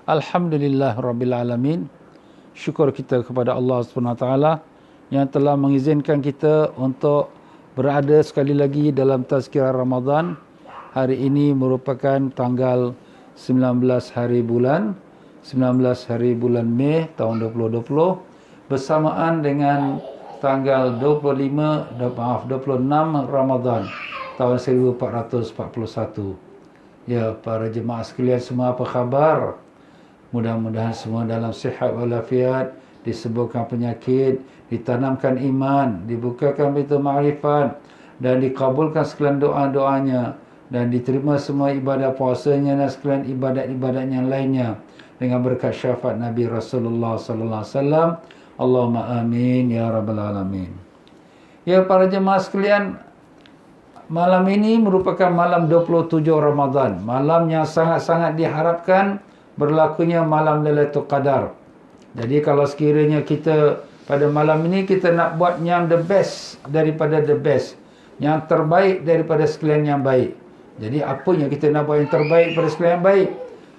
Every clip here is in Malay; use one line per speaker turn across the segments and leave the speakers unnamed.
Alhamdulillah Rabbil Alamin. Syukur kita kepada Allah SWT yang telah mengizinkan kita untuk berada sekali lagi dalam tazkirah Ramadan. Hari ini merupakan tanggal 19 hari bulan Mei tahun 2020 bersamaan dengan tanggal 26 Ramadan tahun 1441. Ya, para jemaah sekalian semua, apa khabar? Mudah-mudahan semua dalam sihat walafiat, disembuhkan penyakit, ditanamkan iman, dibukakan pintu ma'rifat dan dikabulkan sekalian doa-doanya dan diterima semua ibadah puasanya dan sekalian ibadat-ibadat yang lainnya dengan berkat syafaat Nabi Rasulullah sallallahu alaihi wasallam. Allahumma amin ya rabbal alamin. Ya, para jemaah sekalian, malam ini merupakan malam 27 Ramadan, malam yang sangat-sangat diharapkan berlakunya malam Lailatul Qadar. Jadi kalau sekiranya kita pada malam ini kita nak buat yang the best daripada the best, yang terbaik daripada sekalian yang baik. Jadi apa yang kita nak buat yang terbaik daripada sekalian yang baik?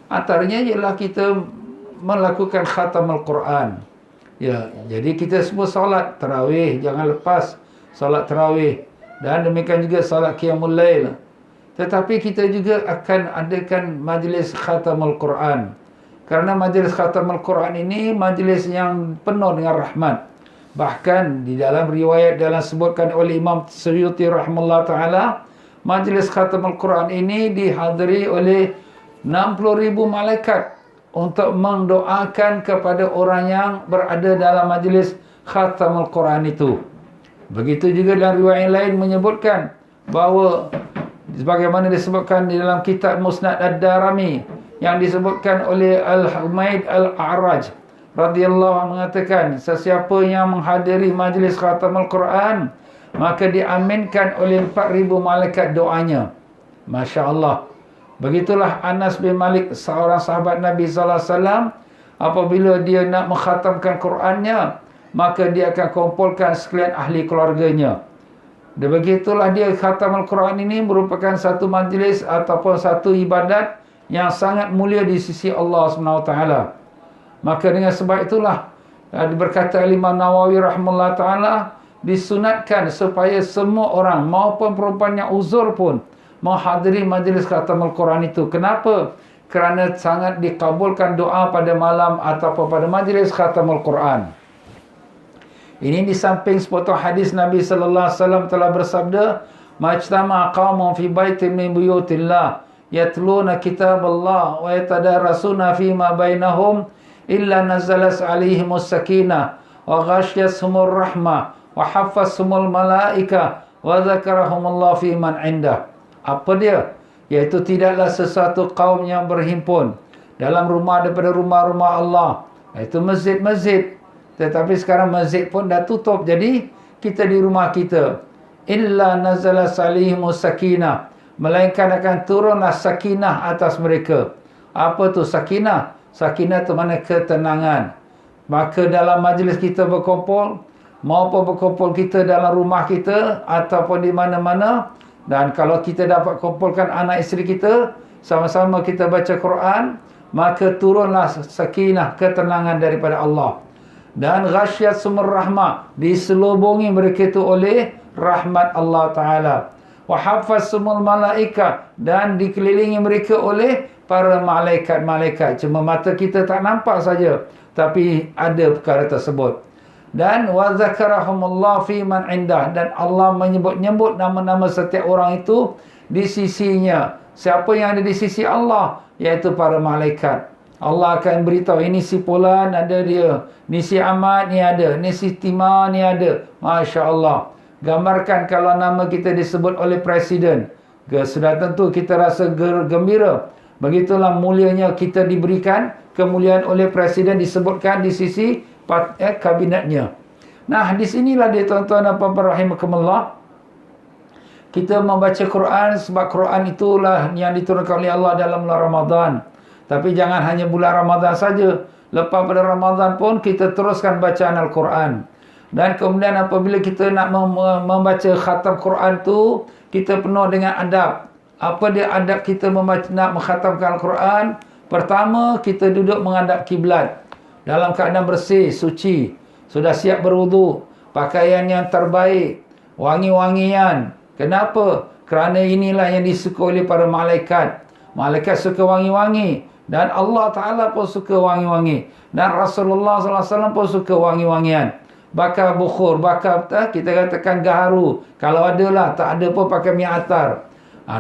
Antaranya ialah kita melakukan khatamul Quran. Ya, jadi kita semua solat tarawih, jangan lepas solat tarawih, dan demikian juga solat qiyamul lail. Tetapi kita juga akan adakan majlis khatamul Quran. Kerana majlis khatamul Quran ini majlis yang penuh dengan rahmat. Bahkan di dalam riwayat dalam sebutkan oleh Imam Suyuti rahimahullah ta'ala, majlis khatamul Quran ini dihadiri oleh 60,000 malaikat untuk mendoakan kepada orang yang berada dalam majlis khatamul Quran itu. Begitu juga dalam riwayat lain menyebutkan bahawa sebagaimana disebutkan di dalam kitab Musnad Ad-Darimi yang disebutkan oleh Al-Humaid Al-A'raj radhiyallahu anhu mengatakan, sesiapa yang menghadiri majlis khatamul Quran maka diaminkan oleh 4,000 malaikat doanya. Masya Allah. Begitulah Anas bin Malik, seorang sahabat Nabi sallallahu alaihi wasallam, apabila dia nak mengkhatamkan Qurannya maka dia akan kumpulkan sekalian ahli keluarganya. Dan begitulah dia, khatamul Quran ini merupakan satu majlis ataupun satu ibadat yang sangat mulia di sisi Allah SWT. Maka dengan sebab itulah berkata Imam Nawawi rahimahullah ta'ala, disunatkan supaya semua orang maupun perempuan yang uzur pun menghadiri majlis khatamul Quran itu. Kenapa? Kerana sangat dikabulkan doa pada malam ataupun pada majlis khatamul Quran. Ini di samping sepotong hadis Nabi sallallahu alaihi wasallam telah bersabda, "Majtama qaumun fi baitin min buyutillah yatluna kitaballah wa yatadarasuna fi ma bainahum illa nazalas alaihimus sakinah wa ghasyiyatuhumur rahmah wa haffazahumul malaika wa dzakarahumullah fi man indah." Apa dia? Iaitu tidaklah sesuatu kaum yang berhimpun dalam rumah daripada rumah-rumah Allah, iaitu masjid-masjid. Tetapi sekarang masjid pun dah tutup. Jadi kita di rumah kita, illa nazala salihimus sakinah, melainkan akan turunlah sakinah atas mereka. Apa tu sakinah? Sakinah tu mana ketenangan. Maka dalam majlis kita berkumpul, maupun berkumpul kita dalam rumah kita ataupun di mana-mana, dan kalau kita dapat kumpulkan anak isteri kita, sama-sama kita baca Quran, maka turunlah sakinah, ketenangan daripada Allah. Dan ghasyat sumur rahmah, diselubungi mereka itu oleh rahmat Allah Ta'ala. Wa hafaz sumul malaika, dan dikelilingi mereka oleh para malaikat-malaikat. Cuma mata kita tak nampak saja, tapi ada perkara tersebut. Dan wa zakarahumullah fi man indah, dan Allah menyebut-nyebut nama-nama setiap orang itu di sisinya. Siapa yang ada di sisi Allah? Iaitu para malaikat. Allah akan beritahu, ini si Fulan ada dia, ni si Ahmad ni ada, ni si Timah ni ada. Masya Allah. Gambarkan kalau nama kita disebut oleh Presiden, sudah tentu kita rasa gembira. Begitulah mulianya kita diberikan kemuliaan oleh Presiden, disebutkan di sisi kabinetnya. Nah, di sinilah dia tuan-tuan dan puan-puan rahimakumullah, kita membaca Quran, sebab Quran itulah yang diturunkan oleh Allah dalam bulan Ramadan. Tapi jangan hanya bulan Ramadan saja. Lepas pada Ramadan pun kita teruskan bacaan Al-Quran. Dan kemudian apabila kita nak membaca khatam Quran tu, kita penuh dengan adab. Apa dia adab kita membaca, nak mengkhatamkan Al-Quran? Pertama, kita duduk menghadap kiblat dalam keadaan bersih, suci, sudah siap berwudu, pakaian yang terbaik, wangi-wangian. Kenapa? Kerana inilah yang disuka oleh para malaikat. Malaikat suka wangi-wangi, dan Allah Ta'ala pun suka wangi-wangi, dan Rasulullah SAW pun suka wangi-wangian. Bakar bukhur, bakar kita katakan gaharu. Kalau ada lah, tak ada pun pakai minyak atar.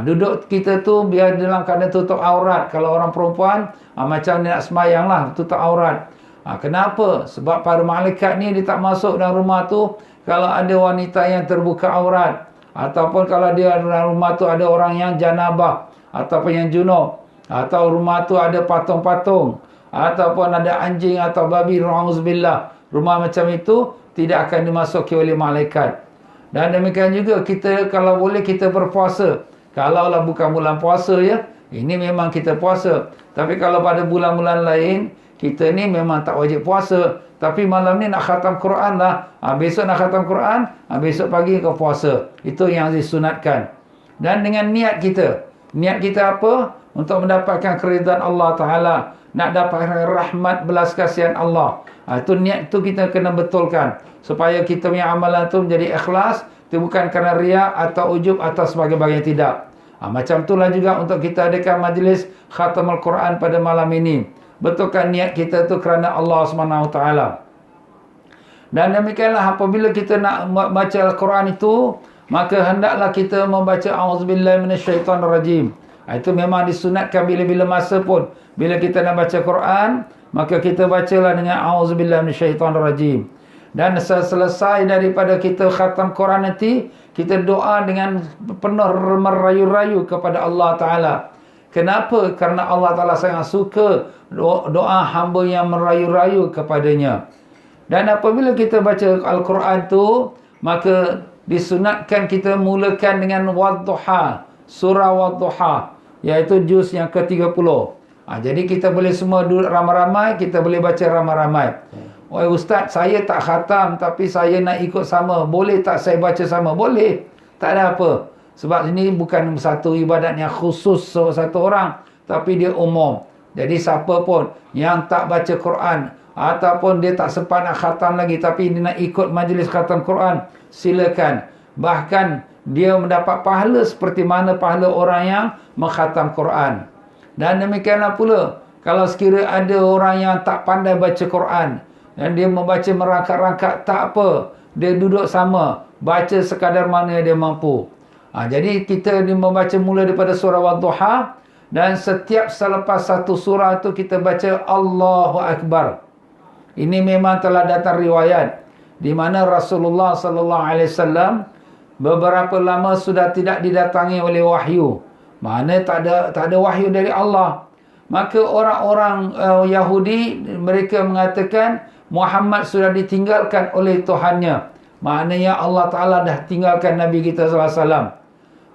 Duduk kita tu biar dalam keadaan tutup aurat. Kalau orang perempuan, macam dia nak semayang lah, tutup aurat. Kenapa? Sebab para malaikat ni dia tak masuk dalam rumah tu kalau ada wanita yang terbuka aurat, ataupun kalau dia dalam rumah tu ada orang yang janabah, ataupun yang junub, atau rumah tu ada patung-patung, ataupun ada anjing atau babi, na'udzubillah. Rumah macam itu tidak akan dimasuki oleh malaikat. Dan demikian juga kita kalau boleh kita berpuasa. Kalaulah bukan bulan puasa ya, ini memang kita puasa. Tapi kalau pada bulan-bulan lain, kita ni memang tak wajib puasa. Tapi malam ni nak khatam Quran lah. Besok nak khatam Quran, besok pagi kau puasa. Itu yang disunatkan. Dan dengan niat kita. Niat kita apa? Untuk mendapatkan keridhaan Allah Ta'ala. Nak dapatkan rahmat belas kasihan Allah. Itu niat tu kita kena betulkan. Supaya kita punya amalan tu menjadi ikhlas. Itu bukan kerana riak atau ujub atau sebagainya, tidak. Macam itulah juga untuk kita adakan majlis khatam Al-Quran pada malam ini. Betulkan niat kita tu kerana Allah SWT. Dan demikianlah apabila kita nak baca Al-Quran itu, maka hendaklah kita membaca A'udzubillahi minasyaitonirrajim. Itu memang disunatkan bila-bila masa pun. Bila kita nak baca Quran, maka kita bacalah dengan A'udzubillahi minasyaitonirrajim. Dan selesai daripada kita khatam Quran nanti, kita doa dengan penuh merayu-rayu kepada Allah Ta'ala. Kenapa? Kerana Allah Ta'ala sangat suka doa hamba yang merayu-rayu kepadanya. Dan apabila kita baca Al-Quran tu, maka disunatkan kita mulakan dengan Wadduha, surah Wadduha, iaitu juz yang ke-30. Jadi kita boleh semua duduk ramai-ramai, kita boleh baca ramai-ramai. Ustaz, saya tak khatam tapi saya nak ikut sama. Boleh tak saya baca sama? Boleh. Tak ada apa. Sebab ini bukan satu ibadat yang khusus satu orang, tapi dia umum. Jadi siapa pun yang tak baca Quran, ataupun dia tak sempat nak khatam lagi, tapi dia nak ikut majlis khatam Quran, silakan. Bahkan dia mendapat pahala seperti mana pahala orang yang mengkhatam Quran. Dan demikianlah pula, kalau sekiranya ada orang yang tak pandai baca Quran, dan dia membaca merangkak-rangkak, tak apa. Dia duduk sama, baca sekadar mana dia mampu. Jadi kita membaca mula daripada surah Wadduha, dan setiap selepas satu surah itu kita baca Allahu Akbar. Ini memang telah datang riwayat di mana Rasulullah SAW beberapa lama sudah tidak didatangi oleh wahyu. Mana tak ada wahyu dari Allah. Maka orang-orang Yahudi mereka mengatakan Muhammad sudah ditinggalkan oleh Tuhannya. Maknanya Allah Ta'ala dah tinggalkan Nabi kita SAW.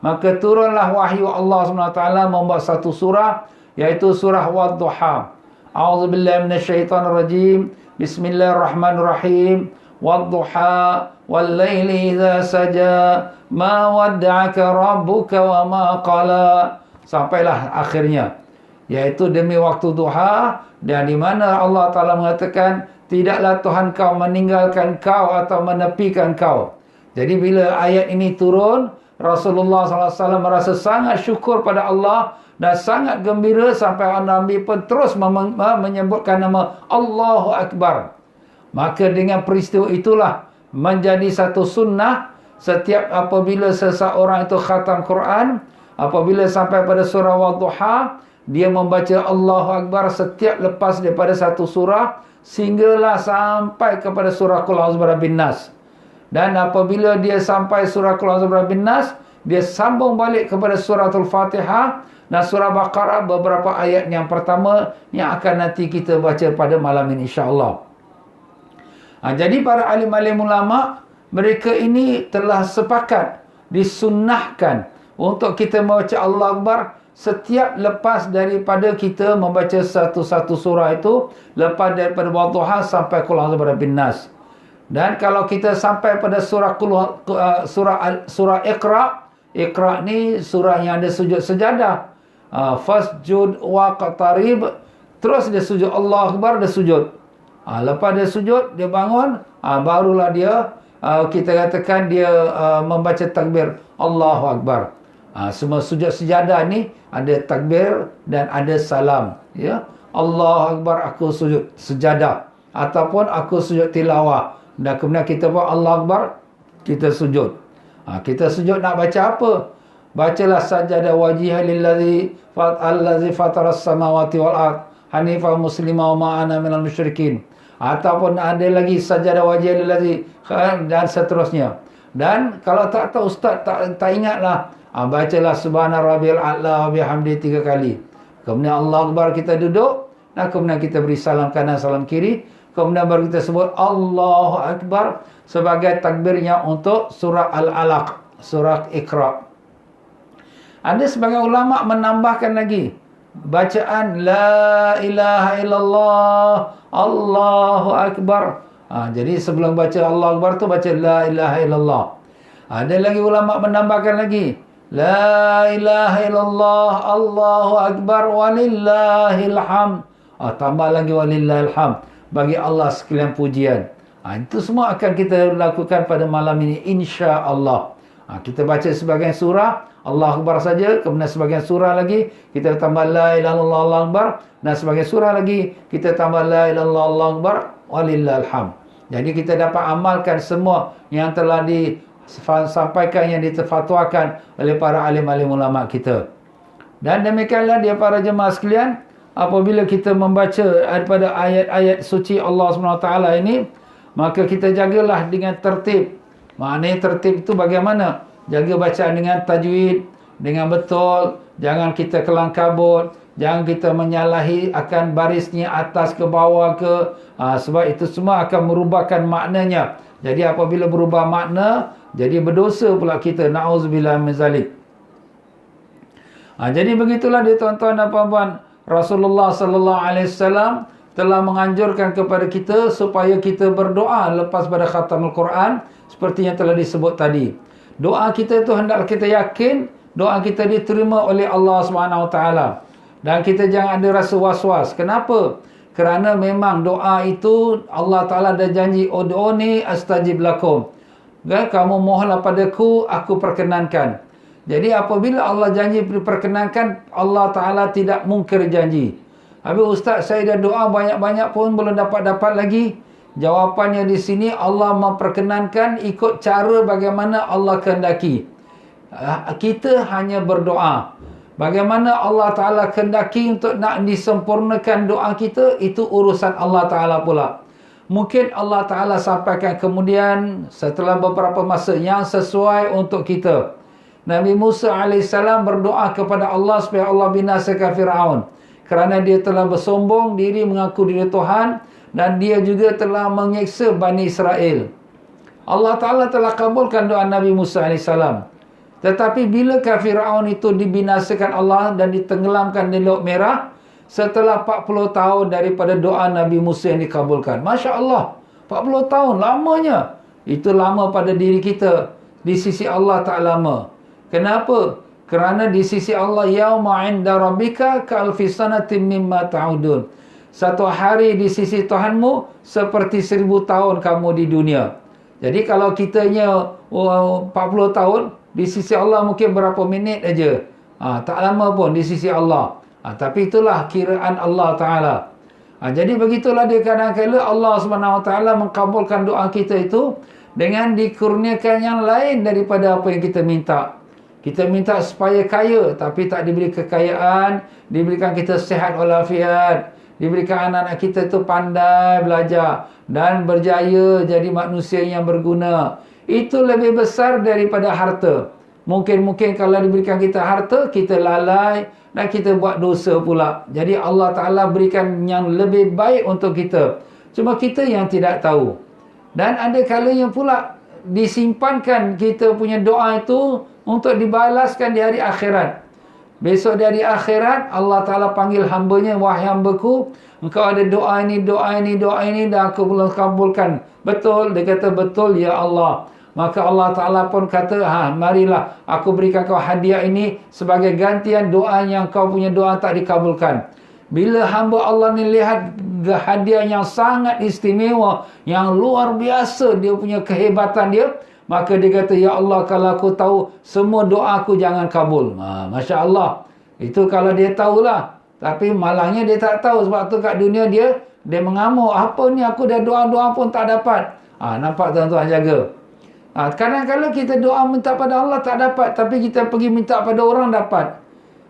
Maka turunlah wahyu Allah SWT membuat satu surah, iaitu surah Wadduha. A'udzubillahi minasyaitonirrajim. Bismillahirrahmanirrahim. Wadduha wal-laili idza saja ma wadda'aka rabbuka wa ma qala. Sampailah akhirnya, iaitu demi waktu duha, dan di mana Allah Ta'ala mengatakan tidaklah Tuhan kau meninggalkan kau atau menepikan kau. Jadi bila ayat ini turun, Rasulullah SAW merasa sangat syukur pada Allah dan sangat gembira, sampai Nabi pun terus menyebutkan nama Allahu Akbar. Maka dengan peristiwa itulah menjadi satu sunnah, setiap apabila seseorang itu khatam Quran, apabila sampai pada surah Wadduha, dia membaca Allahu Akbar setiap lepas daripada satu surah, sehinggalah sampai kepada surah Qul A'udzu Birabbin Nas. Dan apabila dia sampai surah Qul A'udzu Birabbin Nas, dia sambung balik kepada suratul Fatihah dan surah Baqarah, beberapa ayat yang pertama yang akan nanti kita baca pada malam ini, insya-Allah. Jadi para alim-alim ulama, mereka ini telah sepakat disunnahkan untuk kita membaca Allah Akbar setiap lepas daripada kita membaca satu-satu surah itu, lepas daripada Wadduha sampai Qul A'udzu Birabbin Nas. Dan kalau kita sampai pada surah Iqra ni surah yang ada sujud sejadah. Fasjud waqtarib, Terus dia sujud, Allah Akbar, dia sujud. Lepas dia sujud, dia bangun, barulah dia, kita katakan dia membaca takbir Allahu Akbar. Semua sujud sejadah ni ada takbir dan ada salam. Ya, Allahu Akbar, aku sujud sejadah. Ataupun aku sujud tilawah. Dan kemudian kita buat Allahu Akbar, kita sujud. Kita sujud nak baca apa? Bacalah sajadah wajihah lillazi fataras samawati wal ard hanifah muslimah wa ma'ana minal musyrikin. Ataupun ada lagi sajadah wajihah lillazi dan seterusnya. Dan kalau tak tahu ustaz tak ingatlah, bacalah subhana rabbil a'la wa bihamdi 3 kali. Kemudian Allahu Akbar, kita duduk. Dan kemudian kita beri salam kanan, salam kiri. Kemudian baru kita sebut Allahu Akbar sebagai takbirnya untuk surah Al-Alaq, surah Iqra. Ada sebagian ulama menambahkan lagi bacaan la ilaha illallah Allahu Akbar. Jadi sebelum baca Allahu Akbar tu baca la ilaha illallah. Ada lagi ulama menambahkan lagi la ilaha illallah Allahu Akbar walillahil hamd. Tambah lagi walillahil hamd, bagi Allah sekalian pujian. Itu semua akan kita lakukan pada malam ini insya-Allah. Kita baca sebagian surah Allah Akbar saja, kemudian sebagian surah lagi kita tambah la ilaha illallah Allahu Akbar, dan sebagian surah lagi kita tambah la ilaha illallah Allahu Akbar walillahil hamd. Jadi kita dapat amalkan semua yang telah disampaikan, yang diterfatwakan oleh para alim-alim ulama kita. Dan demikianlah dia para jemaah sekalian, apabila kita membaca daripada ayat-ayat suci Allah SWT ini, maka kita jagalah dengan tertib. Maknanya tertib itu bagaimana? Jaga bacaan dengan tajwid, dengan betul. Jangan kita kelang kabut. Jangan kita menyalahi akan barisnya atas ke bawah ke. Sebab itu semua akan merubahkan maknanya. Jadi apabila berubah makna, jadi berdosa pula kita. Na'udzubillah min zalik. Jadi begitulah dia tuan-tuan dan puan-puan. Rasulullah sallallahu alaihi wasallam telah menganjurkan kepada kita supaya kita berdoa lepas pada khatamul Quran seperti yang telah disebut tadi. Doa kita itu hendaklah kita yakin doa kita diterima oleh Allah SWT. Dan kita jangan ada rasa was-was. Kenapa? Kerana memang doa itu Allah Ta'ala dah janji ud'uni astajib lakum. Kamu mohonlah padaku, aku perkenankan. Jadi apabila Allah janji diperkenankan, Allah Ta'ala tidak mungkir janji. Habis ustaz, saya dah doa banyak-banyak pun belum dapat lagi. Jawapannya di sini, Allah memperkenankan ikut cara bagaimana Allah kehendaki. Kita hanya berdoa. Bagaimana Allah Ta'ala kehendaki untuk nak disempurnakan doa kita, itu urusan Allah Ta'ala pula. Mungkin Allah Ta'ala sampaikan kemudian setelah beberapa masa yang sesuai untuk kita. Nabi Musa AS berdoa kepada Allah supaya Allah binasakan Fir'aun. Kerana dia telah bersombong diri, mengaku diri Tuhan, dan dia juga telah menyeksa Bani Israel. Allah Ta'ala telah kabulkan doa Nabi Musa AS. Tetapi bila Fir'aun itu dibinasakan Allah dan ditenggelamkan di Laut Merah, setelah 40 tahun daripada doa Nabi Musa yang dikabulkan. Masya Allah, 40 tahun lamanya. Itu lama pada diri kita. Di sisi Allah tak lama. Kenapa? Kerana di sisi Allah, yauma 'inda rabbika ka'alfi sanatin mimma ta'udun. Satu hari di sisi Tuhanmu seperti 1000 tahun kamu di dunia. Jadi kalau kitanya 40 tahun, di sisi Allah mungkin berapa minit aja. Tak lama pun di sisi Allah. Tapi itulah kiraan Allah Ta'ala. Jadi begitulah dia kadang-kadang Allah SWT mengabulkan doa kita itu dengan dikurniakan yang lain daripada apa yang kita minta. Kita minta supaya kaya, tapi tak diberi kekayaan. Diberikan kita sihat walafiat. Diberikan anak-anak kita itu pandai belajar dan berjaya jadi manusia yang berguna. Itu lebih besar daripada harta. Mungkin kalau diberikan kita harta, kita lalai dan kita buat dosa pula. Jadi Allah Ta'ala berikan yang lebih baik untuk kita. Cuma kita yang tidak tahu. Dan ada kalanya pula disimpankan kita punya doa itu untuk dibalaskan di hari akhirat. Besok di hari akhirat, Allah Ta'ala panggil hambanya, wahai hambaku, engkau ada doa ini, dan aku belum kabulkan. Betul? Dia kata, betul ya Allah. Maka Allah Ta'ala pun kata, marilah aku berikan kau hadiah ini sebagai gantian doa yang kau punya doa tak dikabulkan. Bila hamba Allah ni lihat hadiah yang sangat istimewa, yang luar biasa dia punya kehebatan dia, maka dia kata, ya Allah, kalau aku tahu, semua doa aku jangan kabul. Masya Allah. Itu kalau dia tahulah. Tapi malangnya dia tak tahu. Sebab tu kat dunia dia mengamuk. Apa ni, aku dah doa-doa pun tak dapat. Nampak tuan-tuan jaga. Kadang-kadang kita doa minta pada Allah tak dapat. Tapi kita pergi minta pada orang dapat.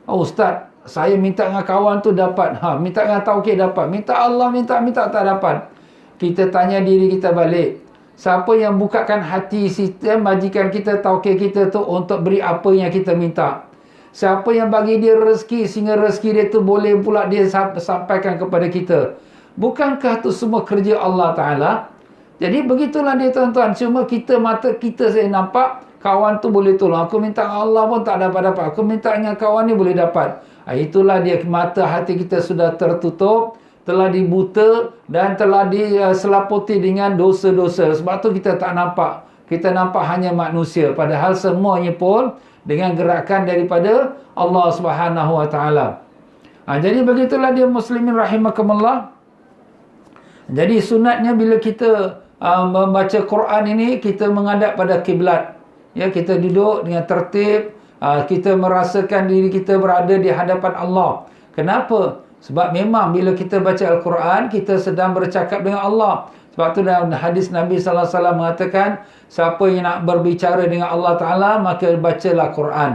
Ustaz, saya minta dengan kawan tu dapat. Minta dengan tauhid dapat. Minta Allah, minta tak dapat. Kita tanya diri kita balik. Siapa yang bukakan hati sistem majikan kita, tauhid kita tu untuk beri apa yang kita minta? Siapa yang bagi dia rezeki sehingga rezeki dia tu boleh pula dia sampaikan kepada kita? Bukankah tu semua kerja Allah Ta'ala? Jadi begitulah dia tuan-tuan. Cuma mata kita saya nampak kawan tu boleh tolong. Aku minta Allah pun tak dapat-dapat. Aku minta dengan kawan ni boleh dapat. Itulah dia, mata hati kita sudah tertutup, telah dibuta dan telah diselaputi dengan dosa-dosa. Sebab tu kita tak nampak. Kita nampak hanya manusia. Padahal semuanya pun dengan gerakan daripada Allah Subhanahu Wa Taala. Jadi begitulah dia muslimin rahimakumullah. Jadi sunatnya bila kita membaca Quran ini, kita menghadap pada kiblat. Ya, kita duduk dengan tertib. Kita merasakan diri kita berada di hadapan Allah. Kenapa? Sebab memang bila kita baca Al-Quran, kita sedang bercakap dengan Allah. Sebab tu dalam hadis Nabi sallallahu alaihi wasallam mengatakan, siapa yang nak berbicara dengan Allah Ta'ala, maka bacalah Quran.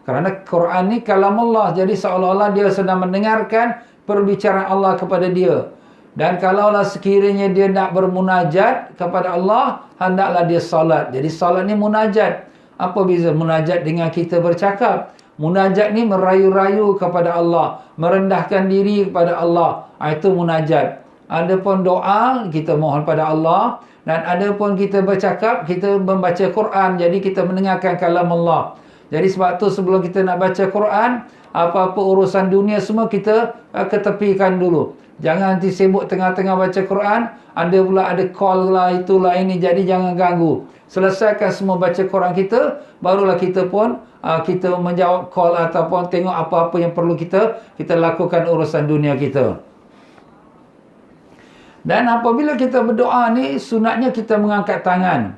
Kerana Quran ni kalam Allah. Jadi seolah-olah dia sedang mendengarkan perbicaraan Allah kepada dia. Dan kalaulah sekiranya dia nak bermunajat kepada Allah, hendaklah dia salat. Jadi salat ni munajat. Apa beza munajat dengan kita bercakap? Munajat ni merayu-rayu kepada Allah, merendahkan diri kepada Allah. Itu munajat. Adapun doa, kita mohon pada Allah. Dan adapun kita bercakap, kita membaca Quran. Jadi kita mendengarkan kalam Allah. Jadi sebab tu sebelum kita nak baca Quran, apa-apa urusan dunia semua kita ketepikan dulu. Jangan nanti sibuk tengah-tengah baca Quran, ada call lah, itulah ini, jadi jangan ganggu. Selesaikan semua baca Quran kita, barulah kita pun kita menjawab call ataupun tengok apa-apa yang perlu kita lakukan urusan dunia kita. Dan apabila kita berdoa ni, sunatnya kita mengangkat tangan.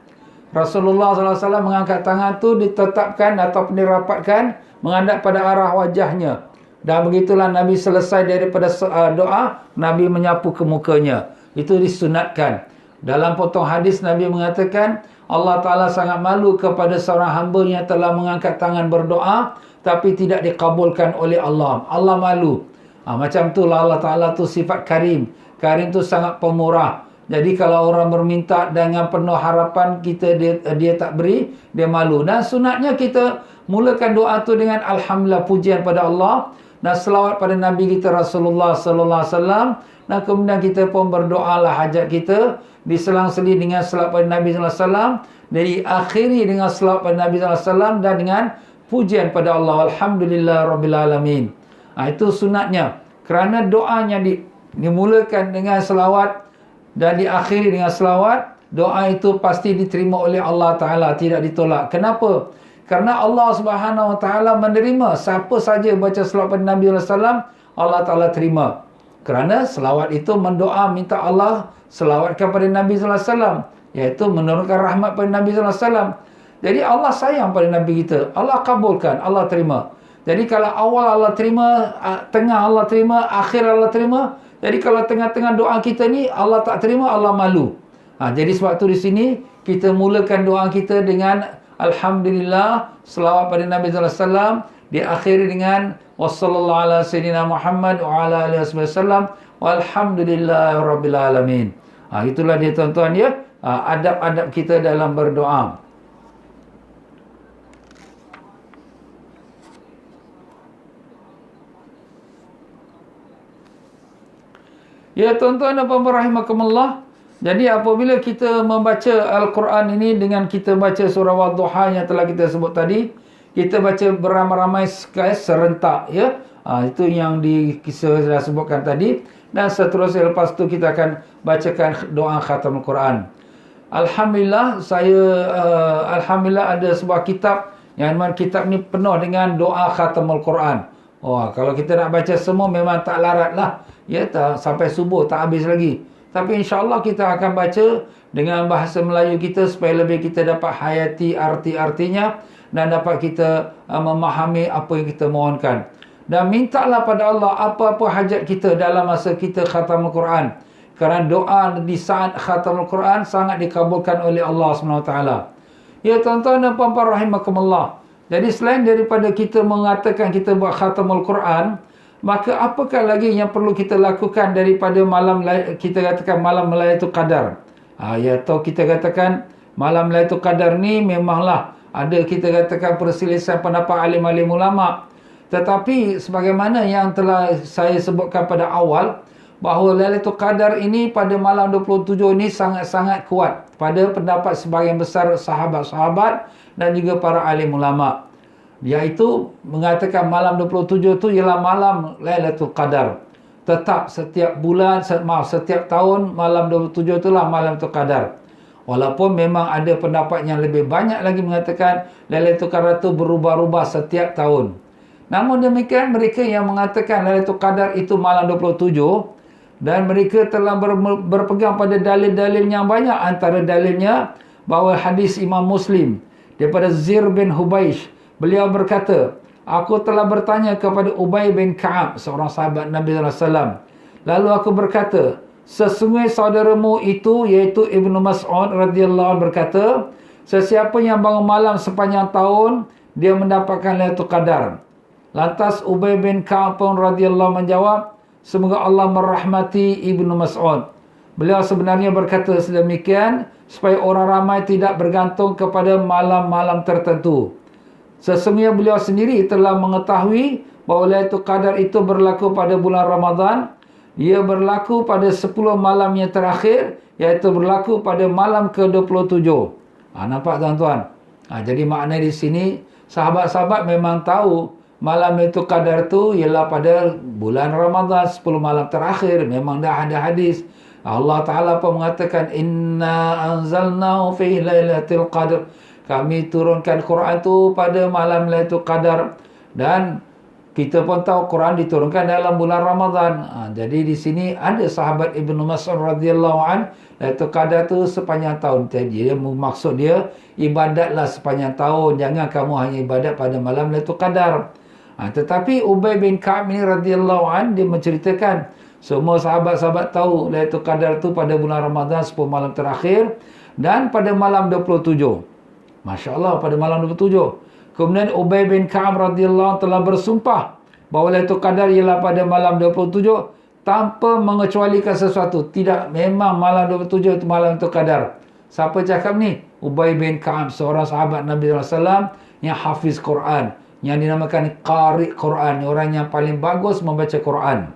Rasulullah SAW mengangkat tangan tu ditetapkan ataupun dirapatkan menghadap pada arah wajahnya. Dan begitulah Nabi selesai daripada doa, Nabi menyapu ke mukanya. Itu disunatkan. Dalam potong hadis Nabi mengatakan, Allah Ta'ala sangat malu kepada seorang hamba yang telah mengangkat tangan berdoa, tapi tidak dikabulkan oleh Allah. Allah malu. Macam itulah Allah Ta'ala tu sifat karim. Karim tu sangat pemurah. Jadi kalau orang berminta dengan penuh harapan kita, dia tak beri, dia malu. Dan sunatnya kita mulakan doa tu dengan Alhamdulillah, pujian pada Allah. Dan selawat pada Nabi kita Rasulullah Sallallahu Alaihi Wasallam. Dan kemudian kita pun berdoalah hajat kita. Diselang-seli dengan selawat pada Nabi Sallallahu Alaihi Wasallam. Diakhiri dengan selawat pada Nabi Sallallahu Alaihi Wasallam. Dan dengan pujian pada Allah. Alhamdulillah Rabbil Alamin. Itu sunatnya. Kerana doanya dimulakan dengan selawat dan diakhiri dengan selawat, doa itu pasti diterima oleh Allah Ta'ala, tidak ditolak. Kenapa? Kerana Allah Subhanahu Wa Ta'ala menerima siapa saja baca selawat pada Nabi SAW, Allah Ta'ala terima. Kerana selawat itu mendoa minta Allah selawatkan pada Nabi SAW, iaitu menurunkan rahmat pada Nabi SAW. Jadi Allah sayang pada Nabi kita, Allah kabulkan, Allah terima. Jadi kalau awal Allah terima, tengah Allah terima, akhir Allah terima. Jadi kalau tengah-tengah doa kita ni Allah tak terima, Allah malu. Jadi sebab tu di sini kita mulakan doa kita dengan Alhamdulillah, selawat pada Nabi sallallahu alaihi wasallam, diakhiri dengan wassallallahu ala sayyidina Muhammad wa ala alihi wasallam walhamdulillahirabbil alamin. Itulah dia tuan-tuan ya, adab-adab kita dalam berdoa. Ya tuan-tuan dan puan-puan rahimakumullah. Jadi apabila kita membaca Al-Quran ini dengan kita baca surah Wadduha yang telah kita sebut tadi, kita baca beramai-ramai serentak ya. Itu yang kisah saya sebutkan tadi. Dan seterusnya lepas tu kita akan bacakan doa khatam Al-Quran. Alhamdulillah Alhamdulillah ada sebuah kitab yang mana kitab ni penuh dengan doa khatam Al-Quran. Wah, kalau kita nak baca semua memang tak larat lah. Ya, sampai subuh tak habis lagi. Tapi insya-Allah kita akan baca dengan bahasa Melayu kita supaya lebih kita dapat hayati arti-artinya dan dapat kita memahami apa yang kita mohonkan. Dan mintalah pada Allah apa-apa hajat kita dalam masa kita khatamul Quran. Kerana doa di saat khatamul Quran sangat dikabulkan oleh Allah SWT. Ya tuan-tuan dan puan-puan rahimakumullah. Jadi selain daripada kita mengatakan kita buat khatamul Quran, maka apakah lagi yang perlu kita lakukan daripada malam, kita katakan malam Lailatul Qadar. Ya, atau kita katakan malam Lailatul Qadar ni memanglah ada kita katakan perselisihan pendapat alim-alim ulama. Tetapi sebagaimana yang telah saya sebutkan pada awal, bahawa Lailatul Qadar ini pada malam 27 ini sangat-sangat kuat pada pendapat sebahagian besar sahabat-sahabat dan juga para alim ulama. Iaitu mengatakan malam 27 itu ialah malam Lailatul Qadar. Tetap setiap bulan, setiap tahun malam 27 itulah malam Lailatul Qadar. Walaupun memang ada pendapat yang lebih banyak lagi mengatakan Lailatul Qadar itu berubah-ubah setiap tahun. Namun demikian mereka yang mengatakan Lailatul Qadar itu malam 27 dan mereka telah berpegang pada dalil-dalil yang banyak. Antara dalilnya bahawa hadis Imam Muslim daripada Zir bin Hubaish. Beliau berkata, aku telah bertanya kepada Ubay bin Ka'ab, seorang sahabat Nabi SAW. Lalu aku berkata, sesungguhnya saudaramu itu, iaitu Ibnu Mas'ud radhiyallahu anhu berkata, sesiapa yang bangun malam sepanjang tahun, dia mendapatkan Lailatul Qadar. Lantas Ubay bin Ka'ab pun radhiyallahu menjawab, semoga Allah merahmati Ibnu Mas'ud. Beliau sebenarnya berkata sedemikian supaya orang ramai tidak bergantung kepada malam-malam tertentu. Sesungguhnya beliau sendiri telah mengetahui bahawa Lailatul Qadar itu berlaku pada bulan Ramadan. Ia berlaku pada 10 malam yang terakhir, iaitu berlaku pada malam ke-27. Nampak tuan-tuan? Jadi makna di sini, sahabat-sahabat memang tahu malam Lailatul Qadar itu ialah pada bulan Ramadan, 10 malam terakhir. Memang dah ada hadis. Allah Ta'ala pun mengatakan, Inna anzalnahu fi lailatul qadr. Kami turunkan Quran tu pada malam Lailatul Qadar. Dan kita pun tahu Quran diturunkan dalam bulan Ramadan. Jadi di sini ada sahabat Ibnu Mas'ud radhiyallahu an, Lailatul Qadar tu sepanjang tahun. Jadi dia maksud dia ibadatlah sepanjang tahun. Jangan kamu hanya ibadat pada malam Lailatul Qadar. Tetapi Ubay bin Ka'ab ni radhiyallahu an, dia menceritakan semua sahabat-sahabat tahu Lailatul Qadar tu pada bulan Ramadan 10 malam terakhir dan pada malam 27. Masya Allah, pada malam 27. Kemudian Ubay bin Ka'ab radhiyallahu telah bersumpah bahawa Lailatul Qadar ialah pada malam 27 tanpa mengecualikan sesuatu. Tidak, memang malam 27 itu malam Lailatul Qadar. Siapa cakap ni? Ubay bin Ka'ab, seorang sahabat Nabi SAW yang hafiz Quran, yang dinamakan Qari Quran, orang yang paling bagus membaca Quran.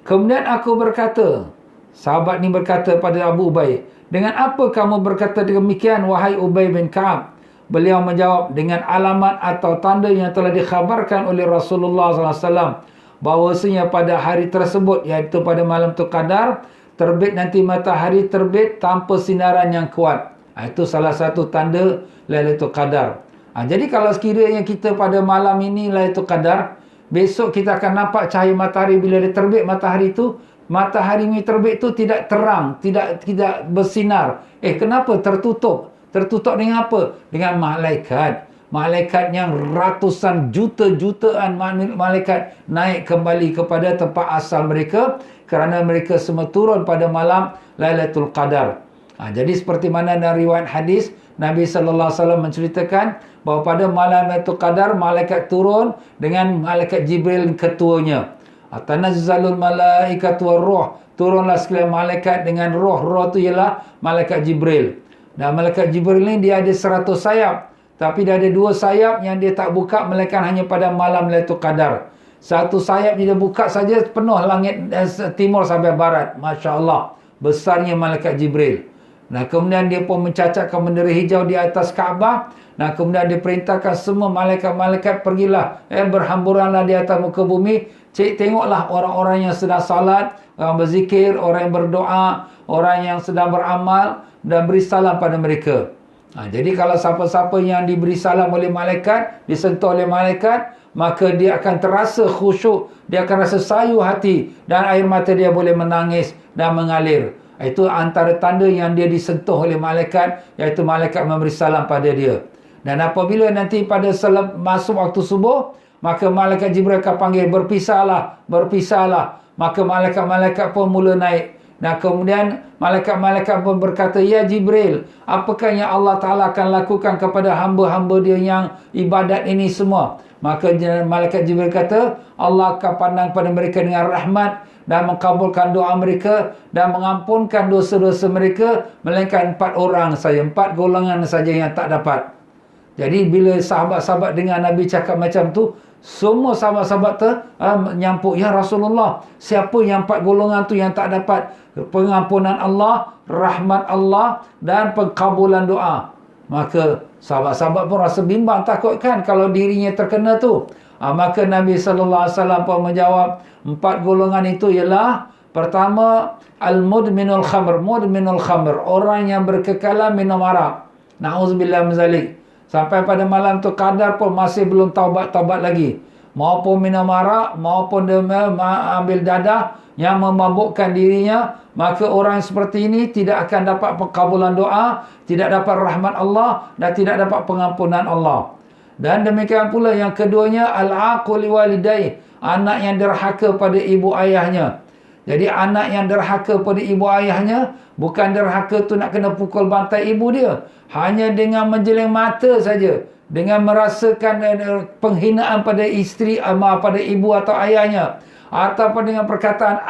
Kemudian aku berkata, sahabat ni berkata pada Abu Ubay, dengan apa kamu berkata demikian, wahai Ubay bin Ka'ab? Beliau menjawab, dengan alamat atau tanda yang telah dikhabarkan oleh Rasulullah SAW, bahawasanya pada hari tersebut, iaitu pada malam Lailatul Qadar, terbit nanti matahari terbit tanpa sinaran yang kuat. Itu salah satu tanda Lailatul Qadar. Jadi kalau sekiranya kita pada malam ini Lailatul Qadar, besok kita akan nampak cahaya matahari. Bila dia terbit matahari itu, matahari ini terbit itu tidak terang, tidak bersinar. Kenapa tertutup? Tertutup dengan apa? Dengan malaikat. Malaikat yang ratusan jutaan malaikat naik kembali kepada tempat asal mereka kerana mereka semua turun pada malam Lailatul Qadar. Jadi seperti mana dalam riwayat hadis, Nabi sallallahu alaihi wasallam menceritakan bahawa pada malam Lailatul Qadar malaikat turun dengan malaikat Jibril ketuanya. Tanazzalul malaikatu war-ruh. Turunlah sekalian malaikat dengan roh. Roh tu ialah malaikat Jibril. Dan malaikat Jibril ni dia ada 100 sayap. Tapi dia ada 2 sayap yang dia tak buka melainkan hanya pada malam Lailatul Qadar. Satu sayap dia buka saja penuh langit timur sampai barat. Masya Allah, besarnya malaikat Jibril. Kemudian dia pun mencacatkan bendera hijau di atas Kaabah. Kemudian dia perintahkan semua malaikat-malaikat pergilah, berhamburanlah di atas muka bumi. Tengoklah orang-orang yang sedang salat, orang berzikir, orang yang berdoa, orang yang sedang beramal, dan beri salam pada mereka. Jadi kalau siapa-siapa yang diberi salam oleh malaikat, disentuh oleh malaikat, maka dia akan terasa khusyuk, dia akan rasa sayu hati, dan air mata dia boleh menangis dan mengalir. Itu antara tanda yang dia disentuh oleh malaikat, iaitu malaikat memberi salam pada dia. Dan apabila nanti pada masuk waktu subuh, maka malaikat Jibril akan panggil, berpisahlah, berpisahlah. Maka malaikat-malaikat pun mula naik. Dan kemudian malaikat-malaikat pun berkata, ya Jibril, apakah yang Allah Ta'ala akan lakukan kepada hamba-hamba dia yang ibadat ini semua? Maka malaikat Jibril kata, Allah akan pandang pada mereka dengan rahmat dan mengabulkan doa mereka dan mengampunkan dosa-dosa mereka, melainkan 4 orang saja, 4 golongan saja yang tak dapat. Jadi bila sahabat-sahabat dengar Nabi cakap macam tu, semua sahabat-sahabat menyampuk, ya Rasulullah, siapa yang 4 golongan tu yang tak dapat pengampunan Allah, rahmat Allah dan pengkabulan doa? Maka sahabat-sahabat pun rasa bimbang, takut kan kalau dirinya terkena tu. Maka Nabi SAW pun menjawab, 4 golongan itu ialah, pertama, al-mudminul khamr. Mudminul khamr, orang yang berkekalan minum arak. Na'udzubillah min zalik. Sampai pada malam tu kadar pun masih belum taubat-taubat lagi. Maupun minum arak, maupun dia ambil dadah yang memabukkan dirinya, maka orang seperti ini tidak akan dapat pengkabulan doa, tidak dapat rahmat Allah dan tidak dapat pengampunan Allah. Dan demikian pula yang keduanya, al-aqul liwalidayh, anak yang derhaka pada ibu ayahnya. Jadi anak yang derhaka pada ibu ayahnya, bukan derhaka tu nak kena pukul bantai ibu dia, hanya dengan menjeling mata saja, dengan merasakan penghinaan pada isteri, pada ibu atau ayahnya, ataupun dengan perkataan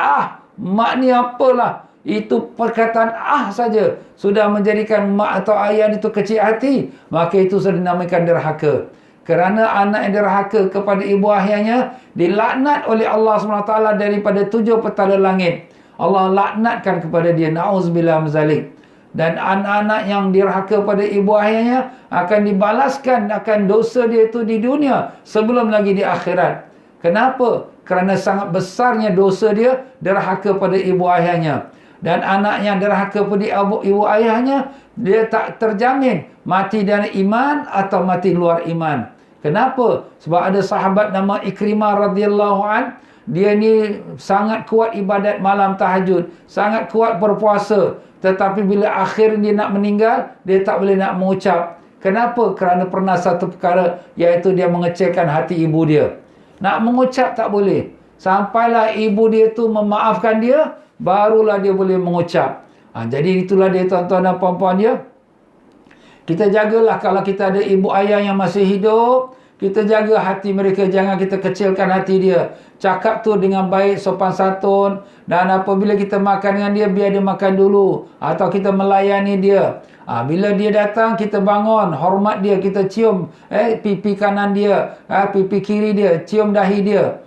mak ni apalah, itu perkataan saja sudah menjadikan mak atau ayah itu kecil hati, maka itu sudah dinamakan derhaka. Kerana anak yang derhaka kepada ibu ayahnya dilaknat oleh Allah SWT daripada 7 petala langit. Allah laknatkan kepada dia. Na'udzubillah min zalik. Dan anak-anak yang dirhaka pada ibu ayahnya akan dibalaskan akan dosa dia itu di dunia sebelum lagi di akhirat. Kenapa? Kerana sangat besarnya dosa dia derhaka pada ibu ayahnya. Dan anak yang derhaka pada ibu ayahnya, dia tak terjamin mati dalam iman atau mati luar iman. Kenapa? Sebab ada sahabat nama Ikrimah radhiyallahu an, dia ni sangat kuat ibadat malam tahajud, sangat kuat berpuasa, tetapi bila akhir dia nak meninggal, dia tak boleh nak mengucap. Kenapa? Kerana pernah satu perkara, iaitu dia mengecilkan hati ibu dia. Nak mengucap tak boleh. Sampailah ibu dia tu memaafkan dia, barulah dia boleh mengucap. Jadi itulah dia tuan-tuan dan puan-puan dia. Kita jagalah kalau kita ada ibu ayah yang masih hidup, kita jaga hati mereka, jangan kita kecilkan hati dia. Cakap tu dengan baik, sopan santun, dan apabila kita makan dengan dia, biar dia makan dulu, atau kita melayani dia. Bila dia datang, kita bangun, hormat dia, kita cium pipi kanan dia, pipi kiri dia, cium dahi dia.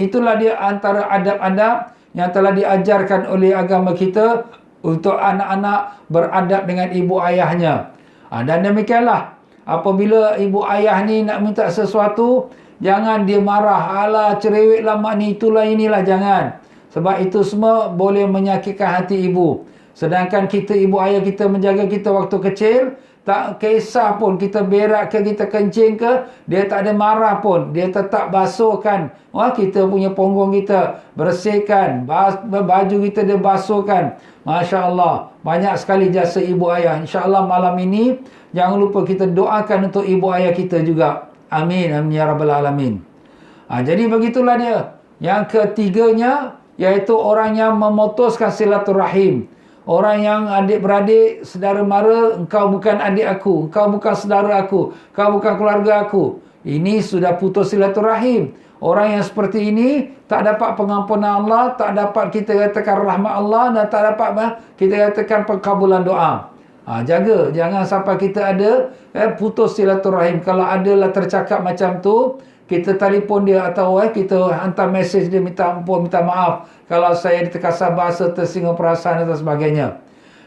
Itulah dia antara adab-adab yang telah diajarkan oleh agama kita untuk anak-anak beradab dengan ibu ayahnya. Dan demikianlah, apabila ibu ayah ni nak minta sesuatu, jangan dia marah, alah cerewet lah mak ni, itulah inilah, jangan. Sebab itu semua boleh menyakitkan hati ibu. Sedangkan kita, ibu ayah kita menjaga kita waktu kecil, tak kisah pun kita berak ke, kita kencing ke, dia tak ada marah pun, dia tetap basuhkan kita punya punggung kita, bersihkan baju kita, dia basuhkan. Masya Allah, banyak sekali jasa ibu ayah. Insya Allah malam ini jangan lupa kita doakan untuk ibu ayah kita juga. Amin, amin ya rabbal alamin. Jadi begitulah dia. Yang ketiganya, iaitu orang yang memutuskan silaturahim. Orang yang adik-beradik, saudara mara, engkau bukan adik aku, engkau bukan saudara aku, engkau bukan keluarga aku. Ini sudah putus silaturahim. Orang yang seperti ini tak dapat pengampunan Allah, tak dapat kita katakan rahmat Allah, dan tak dapat kita katakan pengkabulan doa. Jaga, jangan sampai kita ada putus silaturahim. Kalau adalah tercakap macam tu, kita telefon dia atau kita hantar mesej dia, minta ampun, minta maaf kalau saya terkasar bahasa, tersinggung perasaan dan sebagainya.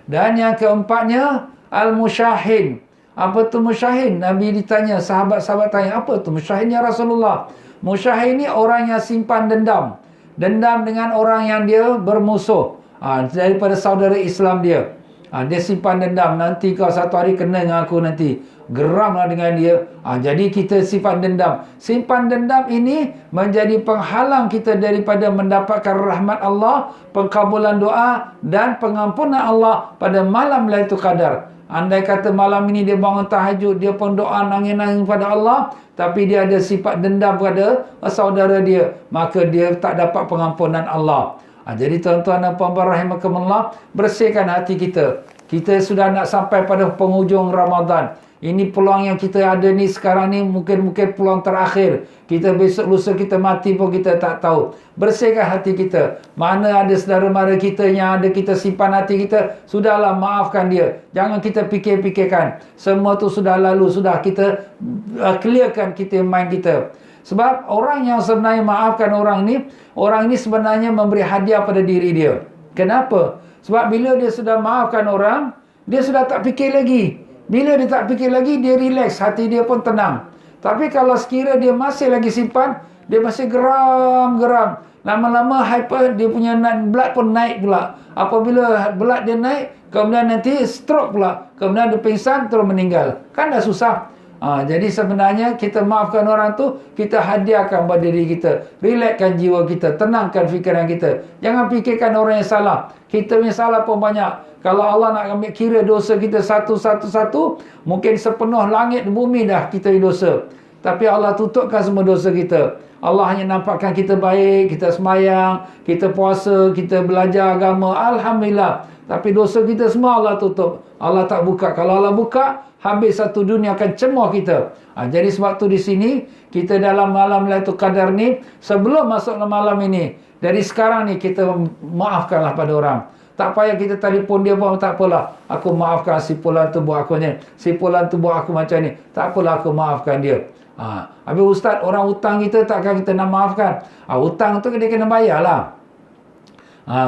Dan yang keempatnya, al-musyahin. Apa tu musyahin? Nabi ditanya, sahabat-sahabat tanya, apa tu musyahin ya Rasulullah? Musyahin ni orang yang simpan dendam. Dendam dengan orang yang dia bermusuh daripada saudara Islam dia. Dia simpan dendam. Nanti kau satu hari kena dengan aku nanti. Geramlah dengan dia. Jadi kita simpan dendam. Simpan dendam ini menjadi penghalang kita daripada mendapatkan rahmat Allah, pengkabulan doa dan pengampunan Allah pada malam Lailatul Qadar. Andai kata malam ini dia bangun tahajud, dia pun doa nangis-nangis pada Allah, tapi dia ada sifat dendam pada saudara dia, maka dia tak dapat pengampunan Allah. Jadi tuan-tuan dan puan-puan rahimakumullah, bersihkan hati kita. Kita sudah nak sampai pada penghujung Ramadan. Ini peluang yang kita ada ni sekarang ni mungkin peluang terakhir. Kita besok lusa kita mati pun kita tak tahu. Bersihkan hati kita. Mana ada saudara mara kita yang ada kita simpan hati kita, sudahlah maafkan dia. Jangan kita fikir-fikirkan. Semua tu sudah lalu, sudah kita clearkan kita mind kita. Sebab orang yang sebenarnya maafkan orang ini sebenarnya memberi hadiah pada diri dia. Kenapa? Sebab bila dia sudah maafkan orang, dia sudah tak fikir lagi. Bila dia tak fikir lagi, dia relax, hati dia pun tenang. Tapi kalau sekira dia masih lagi simpan, dia masih geram. Lama-lama hyper, dia punya blood pun naik pula. Apabila blood dia naik, kemudian nanti stroke pula. Kemudian dia pingsan, terus meninggal. Kan dah susah. Jadi sebenarnya kita maafkan orang tu, kita hadiahkan pada diri kita. Relaxkan jiwa kita, tenangkan fikiran kita. Jangan fikirkan orang yang salah. Kita punya salah pun banyak. Kalau Allah nak ambil kira dosa kita satu-satu, mungkin sepenuh langit bumi dah kita dosa. Tapi Allah tutupkan semua dosa kita. Allah hanya nampakkan kita baik, kita semayang, kita puasa, kita belajar agama. Alhamdulillah. Tapi dosa kita semua Allah tutup. Allah tak buka. Kalau Allah buka, habis satu dunia akan cemoh kita. Jadi sebab tu di sini, kita dalam malam Lailatul Qadar ni, sebelum masuk malam ini, dari sekarang ni kita maafkanlah pada orang. Tak payah kita telefon dia pun, tak apalah. Aku maafkan si fulan tu buat aku ni. Si fulan tu buat aku macam ni. Tak apalah, aku maafkan dia. Habis ustaz, orang hutang kita takkan kita nak maafkan. Hutang tu dia kena bayar lah.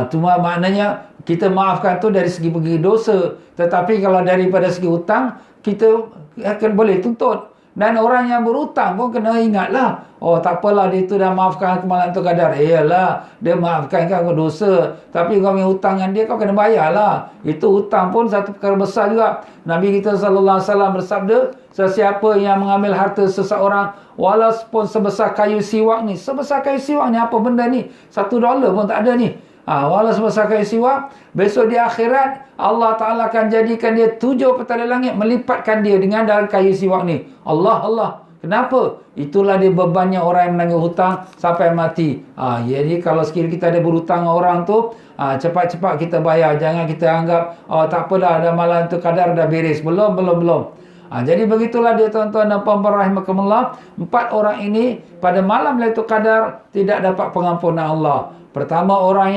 Cuma maknanya kita maafkan tu dari segi pergi dosa. Tetapi kalau daripada segi hutang, kita akan boleh tuntut. Dan orang yang berhutang pun kena ingatlah. Oh, tak apalah, dia tu dah maafkan aku malam tu kadar. Iyalah, dia maafkan kau dosa. Tapi kau punya hutang dengan dia, kau kena bayarlah. Itu hutang pun satu perkara besar juga. Nabi kita SAW bersabda, sesiapa yang mengambil harta seseorang, walaupun sebesar kayu siwak ni. Sebesar kayu siwak ni apa benda ni? $1 pun tak ada ni. Walau sebesar kayu siwak, besok di akhirat Allah Ta'ala akan jadikan dia 7 petala langit, melipatkan dia dengan dalam kayu siwak ni. Allah. Kenapa? Itulah dia bebannya orang yang menanggung hutang sampai mati. Jadi kalau sekiranya kita ada berhutang orang tu, cepat-cepat kita bayar. Jangan kita anggap, tak apalah, dah malam tu kadar dah beres. Belum. Jadi begitulah dia tuan-tuan dan puan-puan rahimakumullah. 4 orang ini pada malam Lailatul Qadar tidak dapat pengampunan Allah. Pertama, orang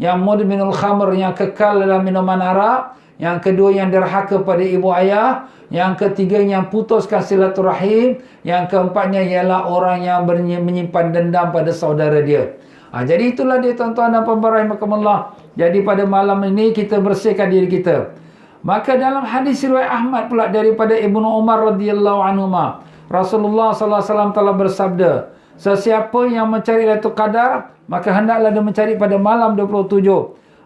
yang mudminul khamr, yang kekal dalam minuman arak. Yang kedua, yang derhaka pada ibu ayah. Yang ketiga, yang putuskan silaturahim. Yang keempatnya ialah orang yang menyimpan dendam pada saudara dia. Jadi itulah dia tuan-tuan dan puan-puan rahimakumullah. Jadi pada malam ini kita bersihkan diri kita. Maka dalam hadis riwayat Ahmad pula daripada Ibnu Umar radhiyallahu anhuma, Rasulullah sallallahu alaihi wasallam telah bersabda, sesiapa yang mencari Lailatul Qadar, maka hendaklah dia mencari pada malam 27.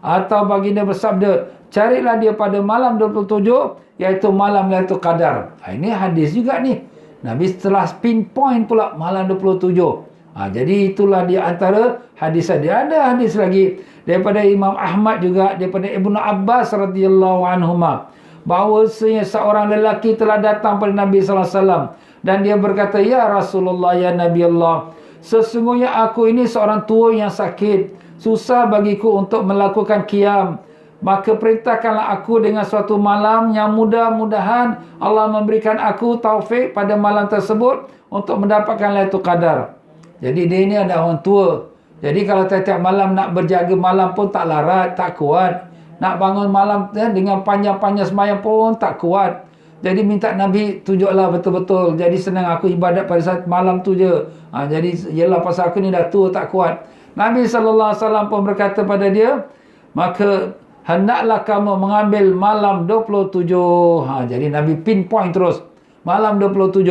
Atau baginda bersabda, carilah dia pada malam 27, iaitu malam Lailatul Qadar. Ini hadis juga ni. Nabi setelah pinpoint pula malam 27. Jadi itulah di antara hadis. Dia ada hadis lagi daripada Imam Ahmad juga, daripada Ibnu Abbas radhiyallahu anhuma, bahawasanya seorang lelaki telah datang pada Nabi sallallahu alaihi wasallam dan dia berkata, ya Rasulullah, ya Nabi Allah, sesungguhnya aku ini seorang tua yang sakit, susah bagiku untuk melakukan qiyam. Maka perintahkanlah aku dengan suatu malam yang mudah-mudahan Allah memberikan aku taufik pada malam tersebut untuk mendapatkan Lailatul Qadar. Jadi dia ini ada orang tua. Jadi kalau tiap-tiap malam nak berjaga malam pun tak larat, tak kuat. Nak bangun malam dengan panjang-panjang semayang pun tak kuat. Jadi minta Nabi tunjuklah betul-betul. Jadi senang aku ibadat pada saat malam tu je. Jadi yelah pasal aku ni dah tua tak kuat. Nabi SAW pun berkata pada dia, maka hendaklah kamu mengambil malam 27. Jadi Nabi pinpoint terus. Malam 27.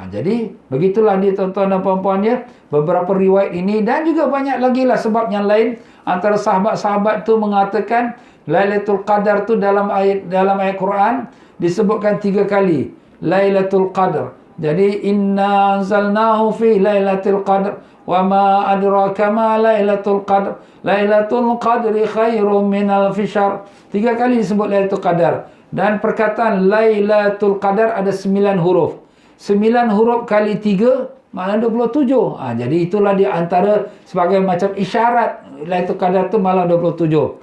Jadi begitulah dia tuan-tuan dan puan-puan ya, beberapa riwayat ini dan juga banyak lagi lah sebab yang lain. Antara sahabat-sahabat tu mengatakan Lailatul Qadar tu dalam ayat Quran disebutkan 3 kali. Lailatul Qadar. Jadi inna anzalnahu fi Lailatul Qadar wa ma adraka ma Lailatul Qadar. Lailatul Qadri khairum minal fishr. 3 kali disebut Lailatul Qadar. Dan perkataan Lailatul Qadar ada 9 huruf. 9 huruf kali 3 maknanya 27. Jadi itulah di antara sebagai macam isyarat Lailatul Qadar tu malam 27.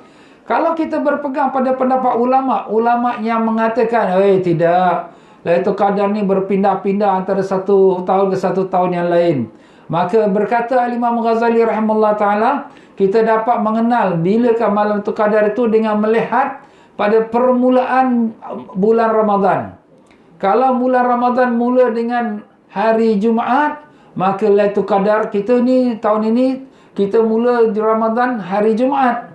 Kalau kita berpegang pada pendapat ulama yang mengatakan, tidak, Lailatul Qadar ni berpindah-pindah antara satu tahun ke satu tahun yang lain. Maka berkata Imam Ghazali rahimahullah ta'ala, kita dapat mengenal bilakah malam Lailatul Qadar itu dengan melihat pada permulaan bulan Ramadan. Kalau bulan Ramadan mula dengan hari Jumaat, maka Lailatul Qadar kita ni tahun ini kita mula di Ramadan hari Jumaat.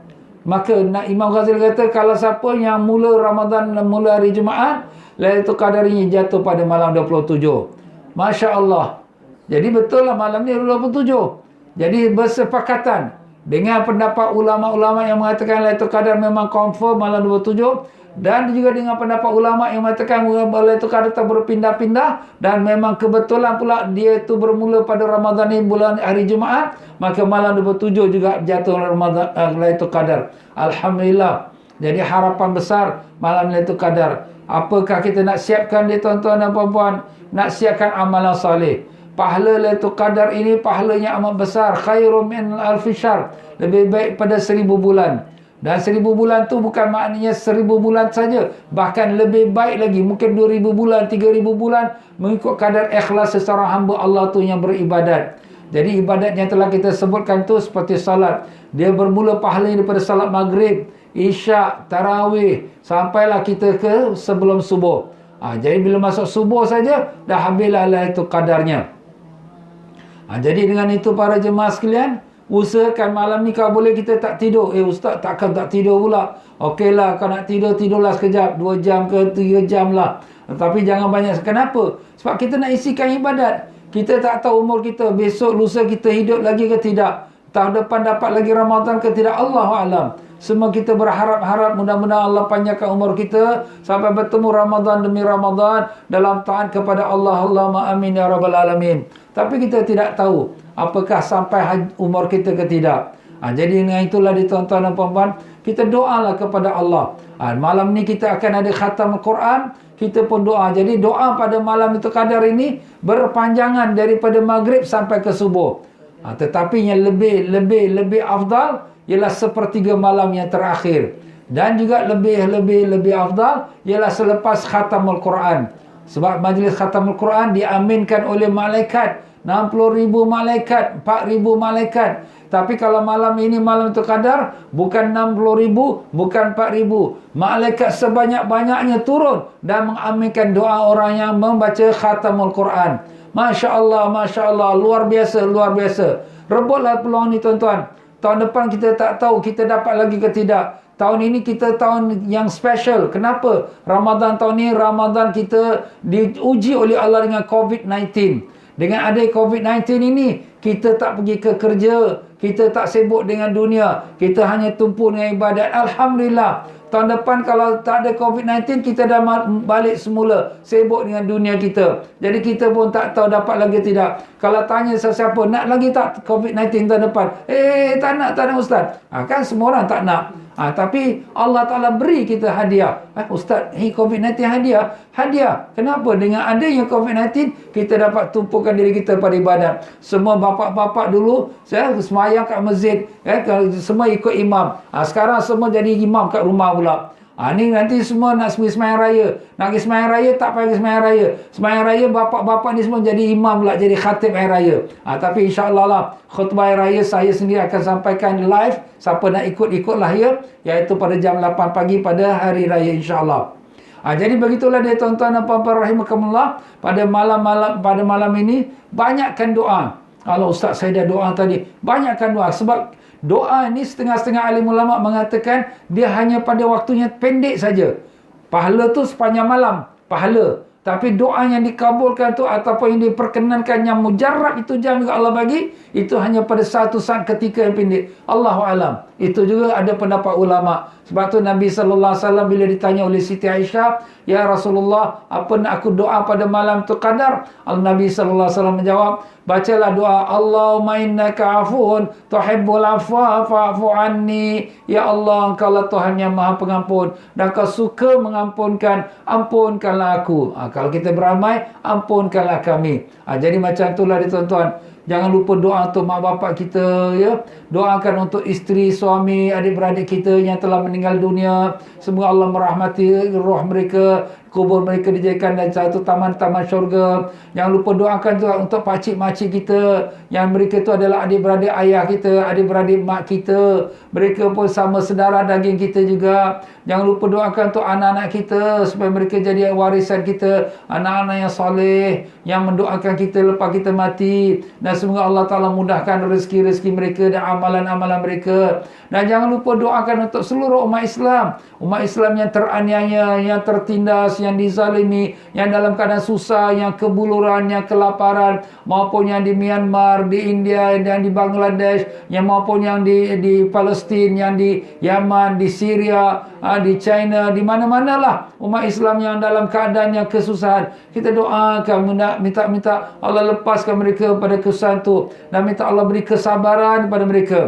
Maka Imam Ghazali kata kalau siapa yang mula Ramadan mula hari Jumaat, Lailatul Qadar ini jatuh pada malam 27. Masya Allah. Jadi betul lah malam ni 27. Jadi bersepakatan dengan pendapat ulama-ulama yang mengatakan Lailatul Qadar memang confirm malam 27. Dan juga dengan pendapat ulama yang mengatakan Lailatul Qadar tak berpindah-pindah dan memang kebetulan pula dia itu bermula pada Ramadan ni bulan hari Jumaat, maka malam 27 juga jatuh Ramadan Lailatul Qadar. Alhamdulillah. Jadi harapan besar malam Lailatul Qadar. Apakah kita nak siapkan dia tuan-tuan dan puan-puan? Nak siapkan amalan soleh. Pahala Lailatul Qadar ini pahalanya amat besar. Khairum min alfi syahr. Lebih baik pada 1000 bulan. Dan 1000 bulan tu bukan maknanya 1000 bulan saja. Bahkan lebih baik lagi. Mungkin 2000 bulan, 3000 bulan. Mengikut kadar ikhlas seseorang hamba Allah tu yang beribadat. Jadi ibadat yang telah kita sebutkan tu seperti salat. Dia bermula pahalanya daripada salat maghrib, isyak, tarawih. Sampailah kita ke sebelum subuh. Jadi bila masuk subuh saja, dah habislah Lailatul Qadarnya. Jadi dengan itu para jemaah sekalian, usahakan malam ni kalau boleh kita tak tidur. Ustaz takkan tak tidur pula. Okeylah, kalau nak tidur, tidurlah sekejap. 2 jam ke 3 jam lah. Tapi jangan banyak. Kenapa? Sebab kita nak isikan ibadat. Kita tak tahu umur kita. Besok, lusa kita hidup lagi ke tidak. Tahun depan dapat lagi Ramadan ke tidak. Allahu'alam. Semua kita berharap-harap mudah-mudahan Allah panjangkan umur kita sampai bertemu Ramadan demi Ramadan dalam taat kepada Allah. Allahumma amin ya rabbal alamin. Tapi kita tidak tahu apakah sampai umur kita ke tidak. Jadi dengan itulah di tuan-tuan dan puan-puan, kita doalah kepada Allah. Malam ni kita akan ada khatam Al-Quran, kita pun doa. Jadi doa pada malam itu Qadar ini berpanjangan daripada maghrib sampai ke subuh. Tetapi yang lebih afdal ialah sepertiga malam yang terakhir. Dan juga lebih afdal ialah selepas khatam Al-Quran. Sebab majlis khatam Al-Quran diaminkan oleh malaikat. 60,000 malaikat, 4,000 malaikat. Tapi kalau malam ini malam itu Qadar, bukan 60,000, bukan 4,000. Malaikat sebanyak-banyaknya turun dan mengaminkan doa orang yang membaca khatamul Quran. Masya Allah, luar biasa. Rebutlah peluang ni tuan-tuan. Tahun depan kita tak tahu kita dapat lagi ke tidak. Tahun ini kita tahun yang special. Kenapa? Ramadan tahun ini, Ramadan kita diuji oleh Allah dengan COVID-19. Dengan ada COVID-19 ini, kita tak pergi ke kerja, kita tak sibuk dengan dunia, kita hanya tumpu dengan ibadat. Alhamdulillah. Tahun depan kalau tak ada COVID-19, kita dah balik semula, sibuk dengan dunia kita. Jadi kita pun tak tahu dapat lagi tidak. Kalau tanya sesiapa, nak lagi tak COVID-19 tahun depan? Tak nak Ustaz. Kan semua orang tak nak. Tapi Allah Ta'ala beri kita hadiah. Ustaz, COVID-19 hadiah. Kenapa? Dengan adanya COVID-19, kita dapat tumpukan diri kita pada ibadat. Semua bapak-bapak dulu, saya semayang kat masjid. Semua ikut imam. Sekarang semua jadi imam kat rumah pula. Ni nanti semua nak pergi semayang raya. Nak pergi semayang raya, tak pergi semayang raya. Semayang raya, bapak-bapak ni semua jadi imam pula, jadi khatib hari raya. Tapi insyaAllah lah, khutbah hari raya saya sendiri akan sampaikan live. Siapa nak ikut-ikutlah ya. Iaitu pada jam 8 pagi pada hari raya insyaAllah. Jadi begitulah dia tuan-tuan dan puan-puan rahimakumullah. Pada malam ini, banyakkan doa. Kalau Ustaz saya dah doa tadi, banyakkan doa. Sebab doa ni setengah-setengah alim ulama mengatakan dia hanya pada waktunya pendek saja. Pahala tu sepanjang malam. Pahala. Tapi doa yang dikabulkan tu ataupun yang diperkenankan yang mujarrab itu jam juga Allah bagi, itu hanya pada satu saat ketika yang pendek. Allahu alam. Itu juga ada pendapat ulama. Sebab tu Nabi sallallahu alaihi wasallam bila ditanya oleh Siti Aisyah, "Ya Rasulullah, apa nak aku doa pada malam tu qadar?" Nabi sallallahu alaihi wasallam menjawab, bacalah doa, "Allahumma innaka afuun tuhibbul afwa fa'fu anni." Ya Allah, Engkau lah Tuhan yang Maha Pengampun dan Kau suka mengampunkan, ampunkanlah aku. Kalau kita beramai, ampunkanlah kami. Jadi macam itulah dia tuan-tuan. Jangan lupa doa untuk mak bapak kita, ya. Doakan untuk isteri, suami, adik-beradik kita yang telah meninggal dunia. Semoga Allah merahmati roh mereka, kubur mereka dijadikan dalam satu taman-taman syurga. Jangan lupa doakan juga untuk pakcik-makcik kita, yang mereka itu adalah adik-beradik ayah kita, adik-beradik mak kita. Mereka pun sama sedara daging kita juga. Jangan lupa doakan untuk anak-anak kita supaya mereka jadi warisan kita, anak-anak yang soleh, yang mendoakan kita lepas kita mati. Dan semoga Allah Ta'ala mudahkan rezeki-rezeki mereka dan amalan-amalan mereka. Dan jangan lupa doakan untuk seluruh umat Islam. Umat Islam yang teraniaya, yang tertindas, yang dizalimi, yang dalam keadaan susah, yang kebuluran, yang kelaparan, maupun yang di Myanmar, di India, dan di Bangladesh, yang maupun yang di Palestin, yang di Yaman, di Syria, di China, di mana-mana lah umat Islam yang dalam keadaan yang kesusahan. Kita doakan, minta Allah lepaskan mereka pada kesusahan tu, dan minta Allah beri kesabaran kepada mereka.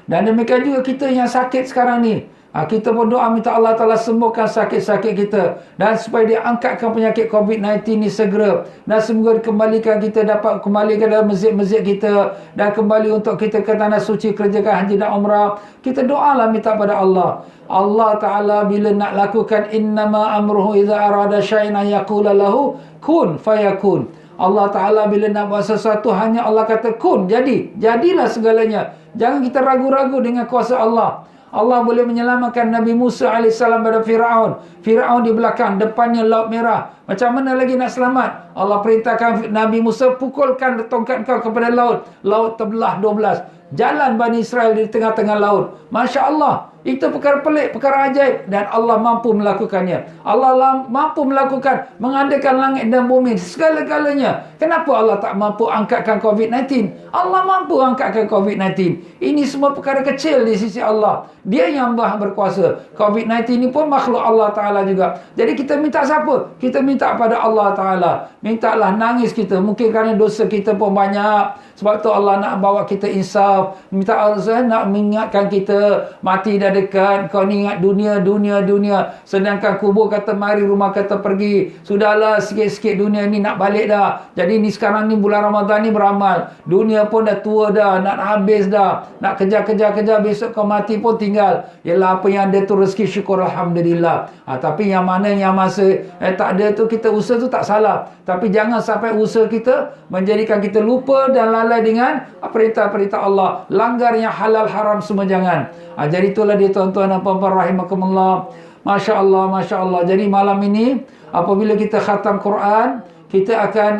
Dan demikian juga kita yang sakit sekarang ni, kita pun doa minta Allah Ta'ala sembuhkan sakit-sakit kita, dan supaya dia angkatkan penyakit COVID-19 ni segera, dan semoga dikembalikan, kita dapat kembali ke dalam masjid-masjid kita, dan kembali untuk kita ke tanah suci kerjakan haji dan umrah. Kita doalah minta pada Allah. Allah Ta'ala bila nak lakukan, innama amruhu idza arada syai'an yaqula lahu kun fayakun. Allah Ta'ala bila nak buat sesuatu, hanya Allah kata kun, jadi. Jadilah segalanya. Jangan kita ragu-ragu dengan kuasa Allah. Allah boleh menyelamatkan Nabi Musa AS pada Fir'aun. Fir'aun di belakang, depannya Laut Merah. Macam mana lagi nak selamat? Allah perintahkan Nabi Musa, pukulkan tongkat kau kepada laut. Laut terbelah 12. Jalan Bani Israel di tengah-tengah laut. Masya Allah. Itu perkara pelik, perkara ajaib, dan Allah mampu melakukannya. Allah mampu melakukan, mengadakan langit dan bumi, segala-galanya. Kenapa Allah tak mampu angkatkan COVID-19? Allah mampu angkatkan COVID-19. Ini semua perkara kecil di sisi Allah. Dia yang Maha berkuasa. COVID-19 ini pun makhluk Allah Ta'ala juga. Jadi kita minta siapa? Kita minta pada Allah Ta'ala. Mintalah nangis kita. Mungkin kerana dosa kita pun banyak. Sebab tu Allah nak bawa kita insaf. Minta Allah nak mengingatkan kita, mati dah dekat, kau ni ingat dunia. Sedangkan kubur kata mari, rumah kata pergi. Sudahlah, sikit-sikit dunia ni nak balik dah. Jadi ni sekarang ni bulan Ramadan ni beramal. Dunia pun dah tua dah, nak habis dah. Nak kejar-kejar, besok kau mati pun tinggal. Yalah, apa yang ada tu rezeki, syukur Alhamdulillah. Tapi yang mana yang masa tak ada tu, kita usaha tu tak salah. Tapi jangan sampai usaha kita menjadikan kita lupa dan lalai dengan perintah-perintah Allah. Langgar yang halal haram semua jangan. Jadi itulah dia tuan-tuan dan puan-puan rahimakumullah. Masya Allah, Masya Allah. Jadi malam ini apabila kita khatam Quran, kita akan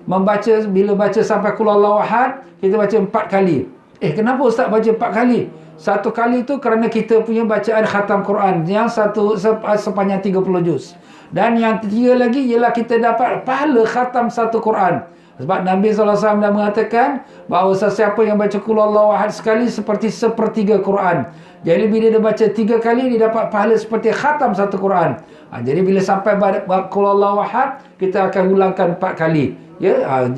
membaca, bila baca sampai Qul Huwallahu Ahad, kita baca 4 kali. Kenapa Ustaz baca 4 kali? Satu kali itu kerana kita punya bacaan khatam Quran yang sepanjang 30 juz. Dan yang ketiga lagi ialah kita dapat pahala khatam satu Quran. Sebab Nabi SAW dah mengatakan bahawa sesiapa yang baca Qul Huwallahu Ahad sekali seperti sepertiga Quran. Jadi bila dia baca 3 kali, dia dapat pahala seperti khatam satu Quran. Jadi bila sampai Qul Huwallahu Ahad, kita akan ulangkan 4 kali.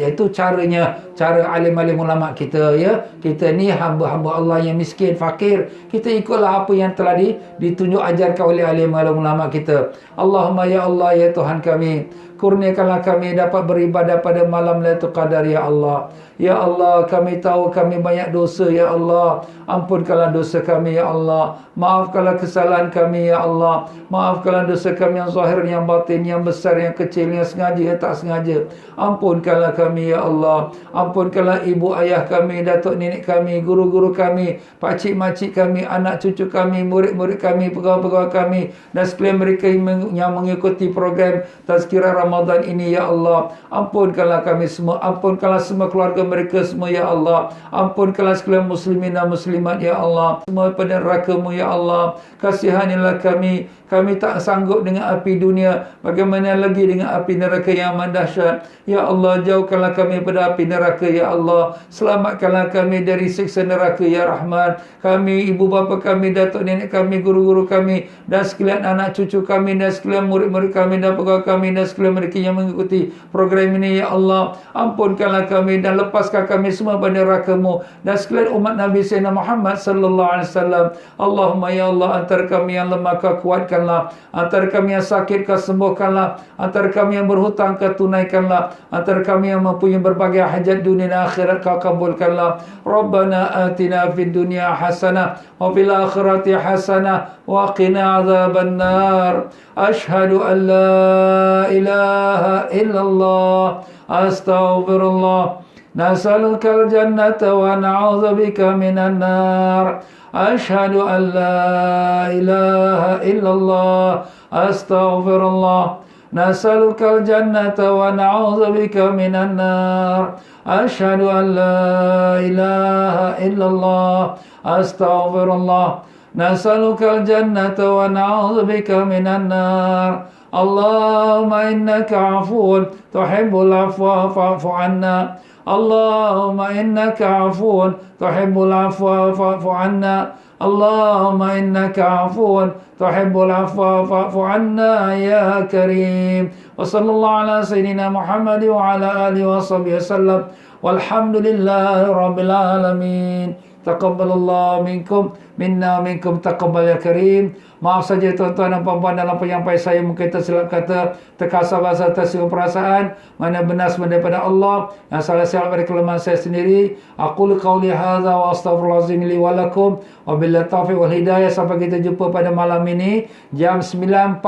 Itu caranya, cara alim-alim ulama kita, ya. Kita ni hamba-hamba Allah yang miskin, fakir. Kita ikutlah apa yang telah ditunjuk ajarkan oleh alim-alim ulama kita. Allahumma ya Allah, ya Tuhan kami, kurniakanlah kami dapat beribadah pada malam Lailatul Qadar, ya Allah. Ya Allah, kami tahu kami banyak dosa, ya Allah. Ampunkanlah dosa kami, ya Allah. Maafkanlah kesalahan kami, ya Allah. Maafkanlah dosa kami yang zahir, yang batin, yang besar, yang kecil, yang sengaja, yang tak sengaja. Ampunkanlah kami, ya Allah. Ampunkanlah ibu ayah kami, datuk nenek kami, guru-guru kami, pakcik makcik kami, anak cucu kami, murid-murid kami, pegawai-pegawai kami, dan sekalian mereka yang mengikuti program Tazkirah Ramadan ini, ya Allah. Ampunkanlah kami semua. Ampunkanlah semua keluarga mereka semua ya Allah. Ampunkanlah sekalian muslimin dan muslimat ya Allah, semua pada neraka-Mu ya Allah. Kasihanilah kami. Kami tak sanggup dengan api dunia, bagaimana lagi dengan api neraka yang amat dahsyat. Ya Allah, jauhkanlah kami pada api neraka ya Allah. Selamatkanlah kami dari siksa neraka ya Rahman. Kami, ibu bapa kami, datuk nenek kami, guru-guru kami, dan sekalian anak cucu kami, dan sekalian murid-murid kami, dan pegawai kami, dan sekalian mereka yang mengikuti program ini ya Allah. Ampunkanlah kami dan lepaskan kami semua pada neraka-Mu, dan sekalian umat Nabi Sayyidina Muhammad sallallahu alaihi wasallam. Allahumma ya Allah, antara kami yang lemah Kau kuatkanlah, antara kami yang sakit Kau sembuhkanlah, antara kami yang berhutang Kau tunaikanlah, antara kami yang mempunyai berbagai hajat dunia dan akhirat Kau kabulkanlah. Rabbana atina fid dunya hasanah wa fil akhirati hasanah wa qina adzaban nar. Ashhadu an la ilaha illallah, astaghfirullah. Nas'alukal jannata wa na'udzubika minan nar. Ashhadu an la ilaha illallah, astaghfirullah. Nas'alukal jannata wa na'udzubika minan nar. Ashhadu an la ilaha illallah, astaghfirullah. Nas'alukal jannata wa na'udzubika minan nar. Allahumma innaka 'afuwun tuhibbul 'afwa fa'fu 'anna. Allahumma innaka 'afuwun tuhibbul 'afwa fa'fu 'anna. Allahumma innaka 'afuwun tuhibbul 'afwa fa'fu 'anna ya karim. Wa sallallahu ala sayyidina Muhammad wa ala alihi wa sahbihi wasallam. Walhamdulillahi rabbil alamin. Taqabbalallahu minkum minna minkum taqabbal ya karim. Maaf saja tuan-tuan dan puan-puan dalam penyampaian saya mungkin tersilap kata, terkasar bahasa, tersinggung perasaan. Mana benar semua daripada Allah, yang salah silap dari kelemahan saya sendiri. Aqulu qawli hadza wa astaghfirullahalazim li wa lakum wa billahi taufiq wal hidayah. Sampai kita jumpa pada malam ini jam 9.45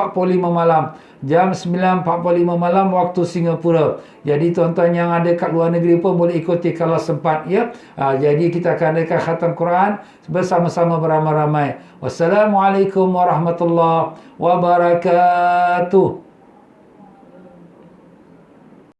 malam. Jam 9.45 malam waktu Singapura. Jadi tuan-tuan yang ada kat luar negeri pun boleh ikuti kalau sempat ya. Jadi kita akan adakan khatam Quran bersama-sama beramai-ramai. Wassalamualaikum warahmatullahi wabarakatuh.